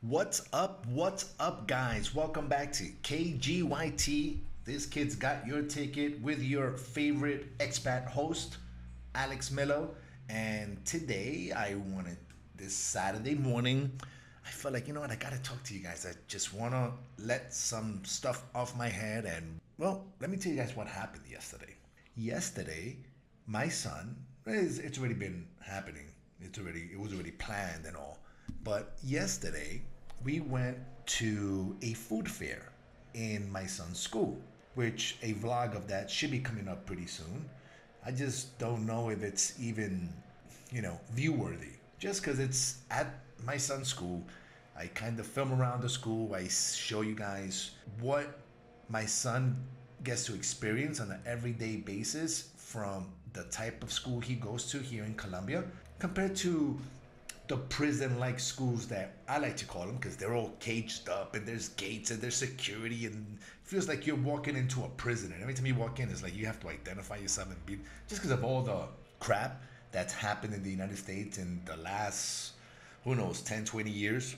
What's up? What's up, guys? Welcome back to KGYT. This kid's got your ticket with your favorite expat host, Alex Mello. And today, this Saturday morning, I felt like, you know what, I gotta talk to you guys. I just wanna let some stuff off my head. And, well, let me tell you guys what happened yesterday. Yesterday, my son, it's already been happening. It was already planned and all. But yesterday, we went to a food fair in my son's school, which a vlog of that should be coming up pretty soon. I just don't know if it's even, view worthy. Just because it's at my son's school, I kind of film around the school. I show you guys what my son gets to experience on an everyday basis from the type of school he goes to here in Colombia compared to the prison-like schools that I like to call them, because they're all caged up and there's gates and there's security and it feels like you're walking into a prison. And every time you walk in, it's like you have to identify yourself and be, just because of all the crap that's happened in the United States in the last, who knows, 10, 20 years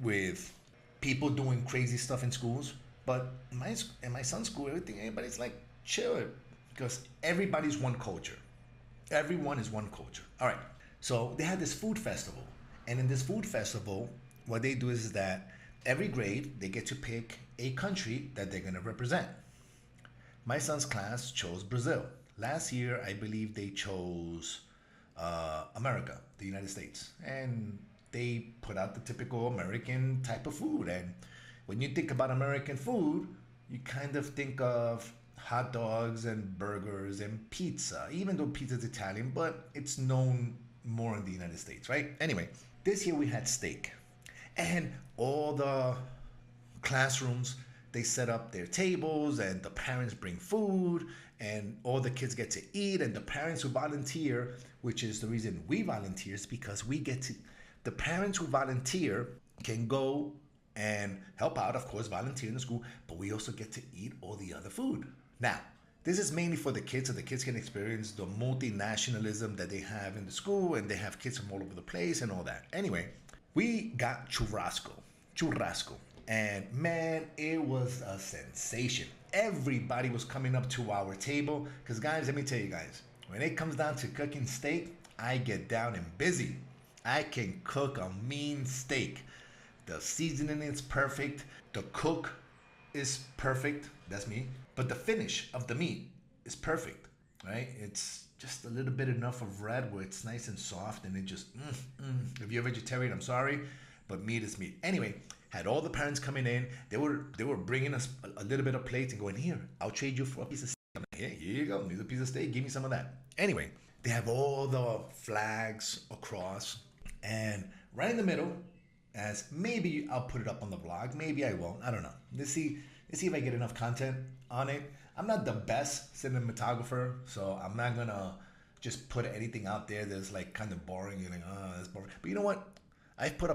with people doing crazy stuff in schools. But in my son's school, everybody's like chill because everybody's one culture. Everyone is one culture. All right. So they had this food festival. And in this food festival, what they do is that every grade, they get to pick a country that they're going to represent. My son's class chose Brazil. Last year, I believe they chose America, the United States. And they put out the typical American type of food. And when you think about American food, you kind of think of hot dogs and burgers and pizza, even though pizza's Italian, but it's known more in the United States, right? Anyway, this year we had steak. And all the classrooms, they set up their tables and the parents bring food and all the kids get to eat, and the parents who volunteer, which is the reason we volunteer, is because the parents who volunteer can go and help out, of course, volunteer in the school, but we also get to eat all the other food. Now, this is mainly for the kids, so the kids can experience the multinationalism that they have in the school, and they have kids from all over the place and all that. Anyway, we got churrasco, and man, it was a sensation. Everybody was coming up to our table, because guys, let me tell you guys, when it comes down to cooking steak, I get down and busy. I can cook a mean steak. The seasoning is perfect. The cook is perfect. That's me. But the finish of the meat is perfect, right? It's just a little bit enough of red where it's nice and soft, and it just, If you're a vegetarian, I'm sorry, but meat is meat. Anyway, had all the parents coming in. They were bringing us a little bit of plates and going, here, I'll trade you for a piece of steak. I'm like, here you go. Here's a piece of steak. Give me some of that. Anyway, they have all the flags across, and right in the middle, as maybe I'll put it up on the vlog, maybe I won't, I don't know. Let's see if I get enough content on it. I'm not the best cinematographer, so I'm not gonna just put anything out there that's like kind of boring. You're like, oh, that's boring. But you know what? I've put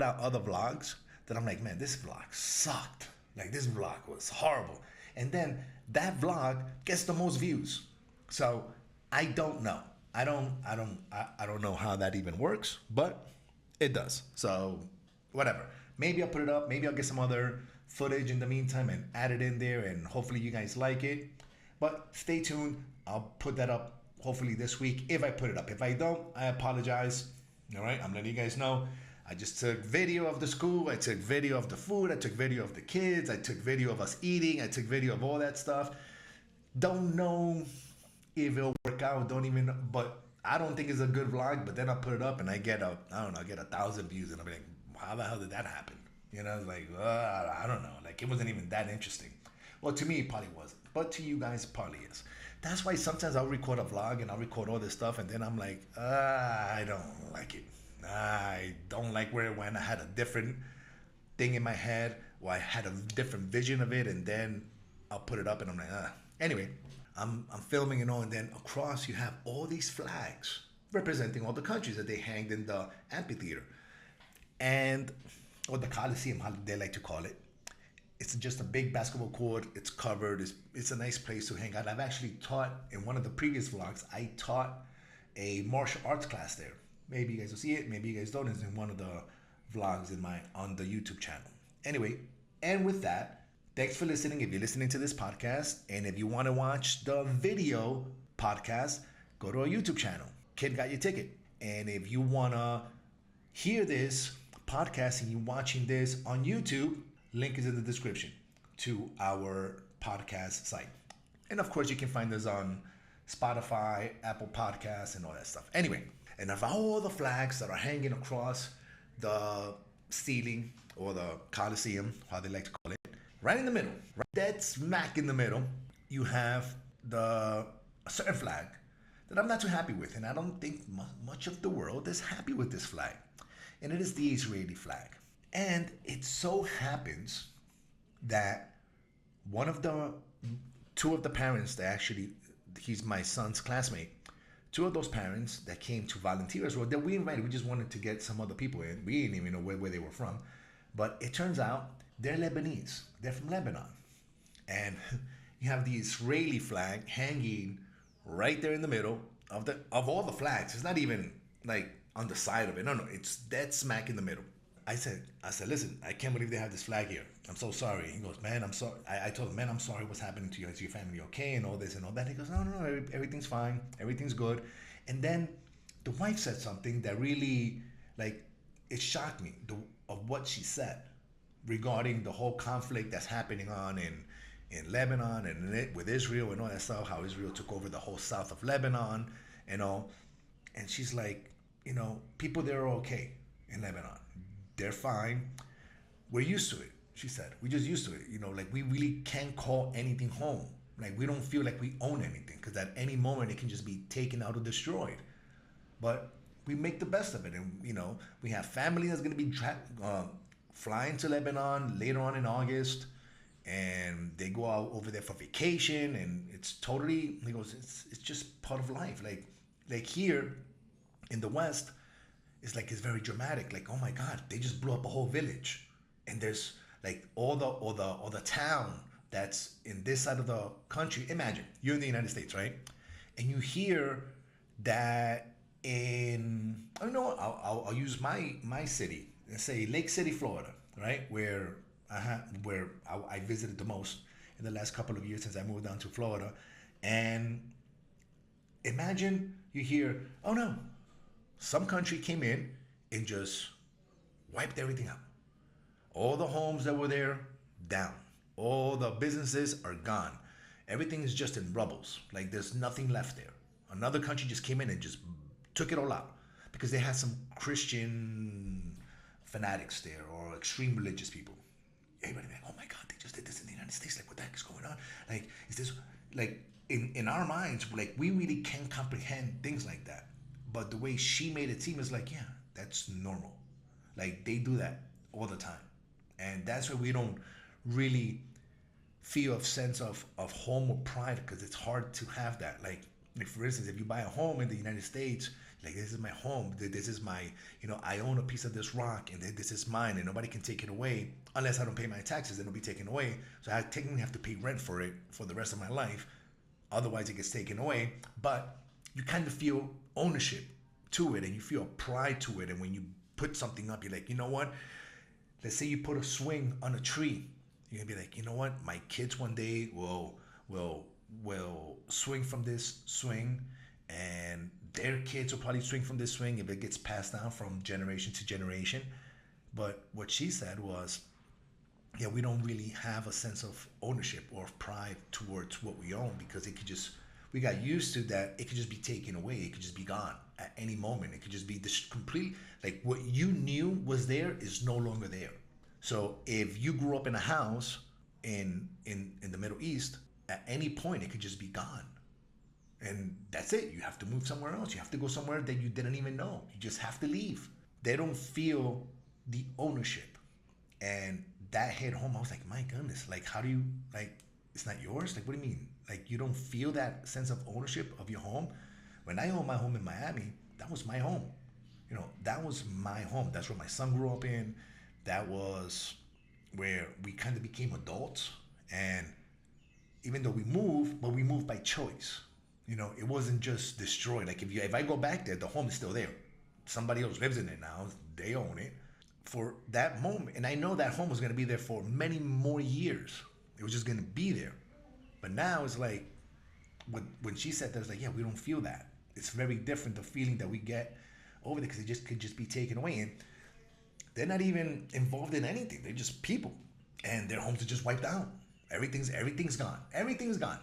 out other vlogs that I'm like, man, this vlog sucked. Like, this vlog was horrible. And then that vlog gets the most views. So I don't know. I don't know how that even works, but it does. So whatever. Maybe I'll put it up. Maybe I'll get some other footage in the meantime and add it in there, and hopefully you guys like it. But stay tuned. I'll put that up hopefully this week if I put it up. If I don't, I apologize. All right, I'm letting you guys know. I just took video of the school. I took video of the food. I took video of the kids. I took video of us eating. I took video of all that stuff. Don't know if it'll work out. But I don't think it's a good vlog. But then I put it up and I get I get 1,000 views, and I'm like, how the hell did that happen? Like, I don't know. Like, it wasn't even that interesting. Well, to me, it probably wasn't. But to you guys, it probably is. That's why sometimes I'll record a vlog and I'll record all this stuff, and then I'm like, I don't like it. I don't like where it went. I had a different thing in my head, or I had a different vision of it, and then I'll put it up and I'm like, Anyway, I'm filming and all, and then across you have all these flags representing all the countries that they hanged in the amphitheater. And, or the Coliseum, how they like to call it. It's just a big basketball court. It's covered. It's a nice place to hang out. I've actually taught, in one of the previous vlogs, I taught a martial arts class there. Maybe you guys will see it. Maybe you guys don't. It's in one of the vlogs in my on the YouTube channel. Anyway, and with that, thanks for listening. If you're listening to this podcast, and if you want to watch the video podcast, go to our YouTube channel. Kid got your ticket. And if you wanna hear this podcast and you watching this on YouTube, link is in the description to our podcast site. And of course, you can find us on Spotify, Apple Podcasts, and all that stuff. Anyway, and of all the flags that are hanging across the ceiling or the Coliseum, how they like to call it, right in the middle, right dead smack in the middle, you have a certain flag that I'm not too happy with, and I don't think much of the world is happy with this flag, and it is the Israeli flag. And it so happens that one of the two of the parents that actually, he's my son's classmate, two of those parents that came to volunteer as well, that we invited, we just wanted to get some other people in. We didn't even know where they were from. But it turns out they're Lebanese. They're from Lebanon. And you have the Israeli flag hanging right there in the middle of all the flags. It's not even like on the side of it. No, it's dead smack in the middle. I said, listen, I can't believe they have this flag here. I'm so sorry. He goes, man, I'm sorry. I told him, man, I'm sorry what's happening to you. Is your family okay? And all this and all that. He goes, no, everything's fine. Everything's good. And then the wife said something that really, like, it shocked me of what she said regarding the whole conflict that's happening on in Lebanon and with Israel and all that stuff, how Israel took over the whole south of Lebanon and all. And she's like, people there are okay in Lebanon. They're fine. We're used to it, she said. We're just used to it. Like we really can't call anything home. Like we don't feel like we own anything because at any moment it can just be taken out or destroyed. But we make the best of it. And, we have family that's going to be flying to Lebanon later on in August. And they go out over there for vacation. And it's totally, he goes, it's just part of life. Like here in the West, it's like it's very dramatic. Like, oh my God, they just blew up a whole village, and there's like all the town that's in this side of the country. Imagine you're in the United States, right? And you hear that I don't know. I'll use my city. Let's say Lake City, Florida, right? Where I visited the most in the last couple of years since I moved down to Florida, and imagine you hear, oh no. Some country came in and just wiped everything out. All the homes that were there, down. All the businesses are gone. Everything is just in rubbles. Like there's nothing left there. Another country just came in and just took it all out because they had some Christian fanatics there or extreme religious people. Everybody like, oh my God, they just did this in the United States. Like, what the heck is going on? Like, is this like in our minds? Like, we really can't comprehend things like that. But the way she made it seem is like, yeah, that's normal. Like they do that all the time. And that's why we don't really feel a sense of home or pride because it's hard to have that. Like for instance, if you buy a home in the United States, like this is my home, this is my, I own a piece of this rock and this is mine and nobody can take it away unless I don't pay my taxes, then it'll be taken away. So I technically have to pay rent for it for the rest of my life. Otherwise it gets taken away. But you kind of feel ownership to it and you feel pride to it. And when you put something up, you're like, you know what? Let's say you put a swing on a tree. You're gonna be like, you know what? My kids one day will swing from this swing, and their kids will probably swing from this swing if it gets passed down from generation to generation. But what she said was, yeah, we don't really have a sense of ownership or pride towards what we own because it could just, we got used to that it could just be taken away. It could just be gone at any moment. It could just be this complete, like what you knew was there is no longer there. So if you grew up in a house in the Middle East, at any point it could just be gone. And that's it. You have to move somewhere else. You have to go somewhere that you didn't even know. You just have to leave. They don't feel the ownership. And that hit home. I was like, my goodness, like how do you, like, it's not yours? Like, what do you mean? Like, you don't feel that sense of ownership of your home? When I owned my home in Miami, that was my home. That was my home. That's where my son grew up in. That was where we kind of became adults. And even though we moved, but we moved by choice. It wasn't just destroyed. Like if I go back there, the home is still there. Somebody else lives in it now. They own it. for that moment. And I know that home was going to be there for many more years. It was just going to be there. But now it's like, when she said that, it's like, yeah, we don't feel that. It's very different, the feeling that we get over there, because it just could just be taken away. And they're not even involved in anything. They're just people. And their homes are just wiped out. Everything's gone. Everything's gone.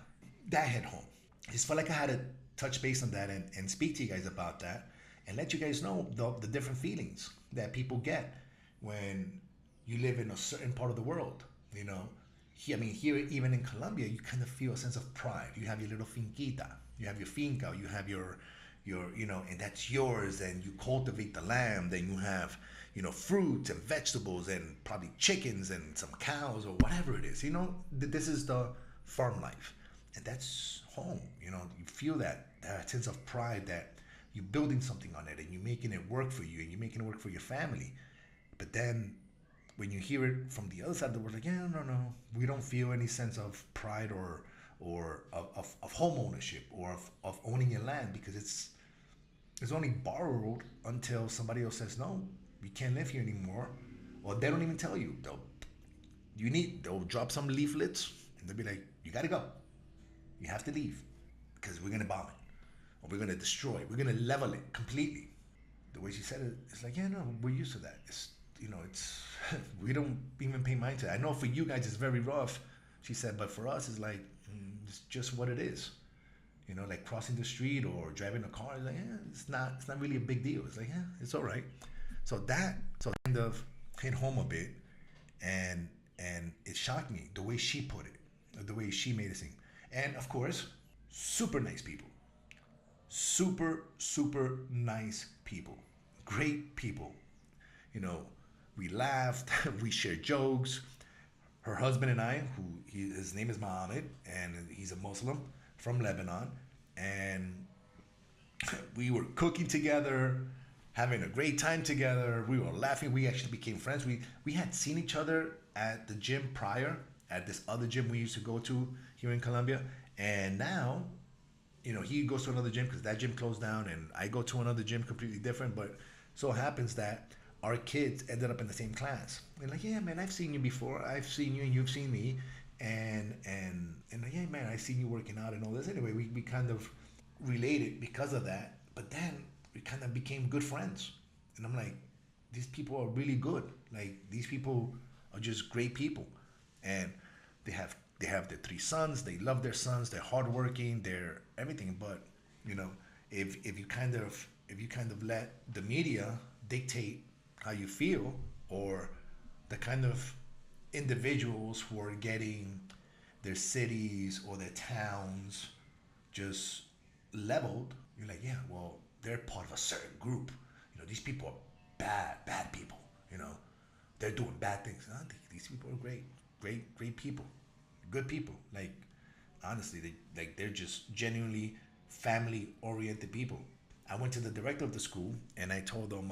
That hit home. I just felt like I had to touch base on that, and speak to you guys about that, and let you guys know the different feelings that people get when you live in a certain part of the world. You know, here, I mean, here, even in Colombia, you kind of feel a sense of pride. You have your little finquita, you have your finca, you have your, and that's yours, and you cultivate the land, then you have, fruits and vegetables and probably chickens and some cows or whatever it is. This is the farm life, and that's home. You feel that sense of pride that you're building something on it, and you're making it work for you, and you're making it work for your family. But then when you hear it from the other side of the world, like, yeah, no, we don't feel any sense of pride or of home ownership, or of owning your land, because it's only borrowed until somebody else says, no, you can't live here anymore. Or they don't even tell you. They'll drop some leaflets, and they'll be like, you gotta go. You have to leave, because we're gonna bomb it, or we're gonna destroy it. We're gonna level it completely. The way she said it, it's like, yeah, no, we're used to that. It's we don't even pay mind to it. I know for you guys it's very rough, she said, but for us it's like, it's just what it is. Like crossing the street or driving a car. It's like, yeah, it's not really a big deal. It's like, yeah, it's all right. So kind of hit home a bit, and it shocked me the way she put it, the way she made it seem. And of course, super nice people, super nice people, great people. You know, we laughed, we shared jokes. Her husband and I, his name is Mohammed, and he's a Muslim from Lebanon, and we were cooking together, having a great time together. We were laughing. We actually became friends. We had seen each other at the gym prior, at this other gym we used to go to here in Colombia, and now, he goes to another gym because that gym closed down, and I go to another gym completely different. But so happens that our kids ended up in the same class. And like, yeah, man, I've seen you before. I've seen you, and you've seen me, and like, yeah, man, I've seen you working out and all this. Anyway, we kind of related because of that. But then we kind of became good friends, and I'm like, these people are really good. Like, these people are just great people, and they have their three sons. They love their sons. They're hardworking. They're everything. But if you kind of let the media dictate how you feel, or the kind of individuals who are getting their cities or their towns just leveled, you're like, yeah, well, they're part of a certain group. These people are bad people. They're doing bad things. These people are great people, good people. Like, honestly, they're just genuinely family oriented people. I went to the director of the school, and I told him,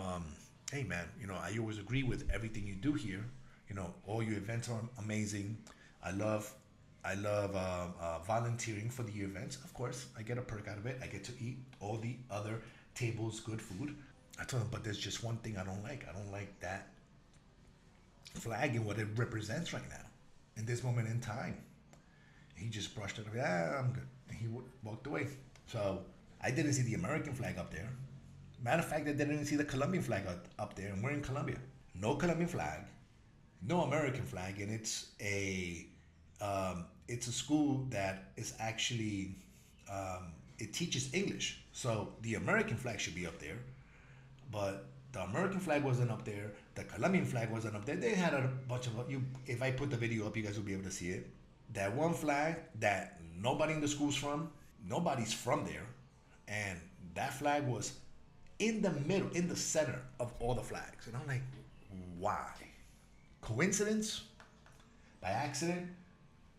hey man, I always agree with everything you do here. All your events are amazing. I love volunteering for the events. Of course, I get a perk out of it. I get to eat all the other tables' good food. I told him, but there's just one thing I don't like. I don't like that flag and what it represents right now, in this moment in time. He just brushed it away. I'm good. And he walked away. So I didn't see the American flag up there. Matter of fact, I didn't even see the Colombian flag up there, and we're in Colombia. No Colombian flag, no American flag, and it's a school that is actually it teaches English. So the American flag should be up there, but the American flag wasn't up there. The Colombian flag wasn't up there. They had a bunch of you. If I put the video up, you guys will be able to see it. That one flag that nobody in the school's from, nobody's from there, and that flag was in the middle, in the center of all the flags. And I'm like, why? Coincidence? By accident?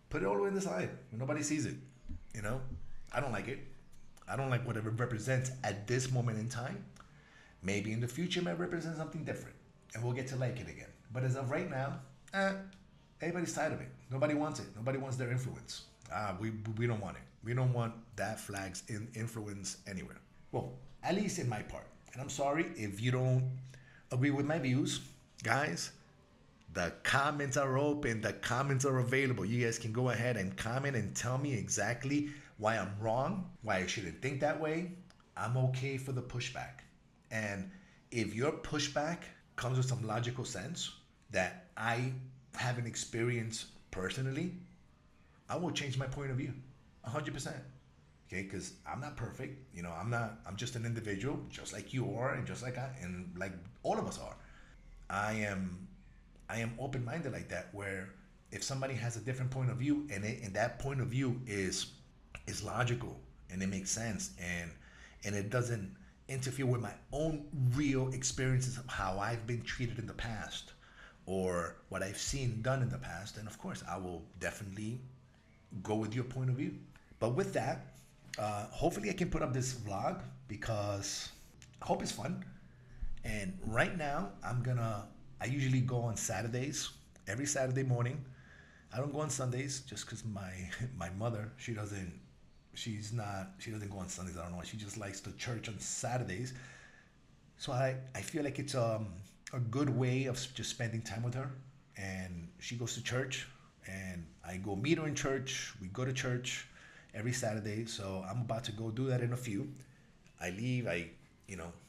Put it all the way in the side when nobody sees it. I don't like it. I don't like what it represents at this moment in time. Maybe in the future it might represent something different, and we'll get to like it again. But as of right now, everybody's tired of it. Nobody wants it. Nobody wants their influence. We don't want it. We don't want that flag's influence anywhere. Well, at least in my part. And I'm sorry if you don't agree with my views. Guys, the comments are open. The comments are available. You guys can go ahead and comment and tell me exactly why I'm wrong, why I shouldn't think that way. I'm okay for the pushback. And if your pushback comes with some logical sense that I haven't experienced personally, I will change my point of view 100%. Okay, because I'm not perfect. I'm just an individual, just like you are, and just like and like all of us are. I am I am open minded like that, where if somebody has a different point of view and that point of view is logical and it makes sense and it doesn't interfere with my own real experiences of how I've been treated in the past or what I've seen done in the past, then of course I will definitely go with your point of view. But with that, hopefully I can put up this vlog because I hope it's fun. And right now, I usually go on Saturdays, every Saturday morning. I don't go on Sundays just because my mother, she doesn't go on Sundays. I don't know. She just likes to church on Saturdays. So I feel like it's a good way of just spending time with her. And she goes to church, and I go meet her in church. We go to church every Saturday. So I'm about to go do that in a few. I leave.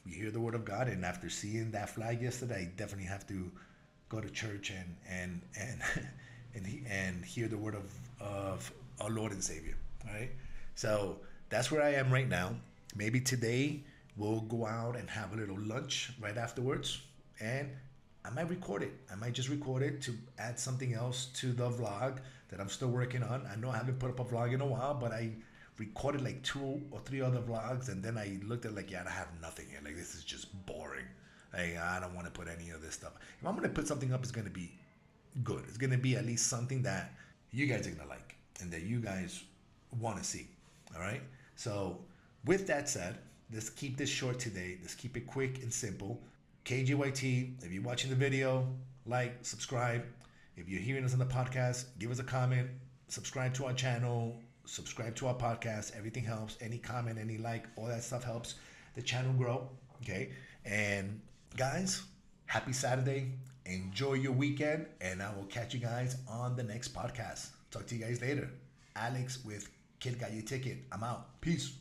We hear the word of God, and after seeing that flag yesterday, I definitely have to go to church and and hear the word of our Lord and Savior. All right. So that's where I am right now. Maybe today we'll go out and have a little lunch right afterwards, and I might record it. I might just record it to add something else to the vlog that I'm still working on. I know I haven't put up a vlog in a while, but I recorded like 2 or 3 other vlogs, and then I looked at like, yeah, I have nothing here. Like, this is just boring. Like, I don't want to put any of this stuff. If I'm gonna put something up, it's gonna be good. It's gonna be at least something that you guys are gonna like and that you guys want to see. All right. So with that said, let's keep this short today. Let's keep it quick and simple. KGYT. If you're watching the video, like, subscribe. If you're hearing us on the podcast, give us a comment. Subscribe to our channel. Subscribe to our podcast. Everything helps. Any comment, any like, all that stuff helps the channel grow. Okay. And guys, happy Saturday. Enjoy your weekend, and I will catch you guys on the next podcast. Talk to you guys later. Alex with Kid Got Your Ticket. I'm out. Peace.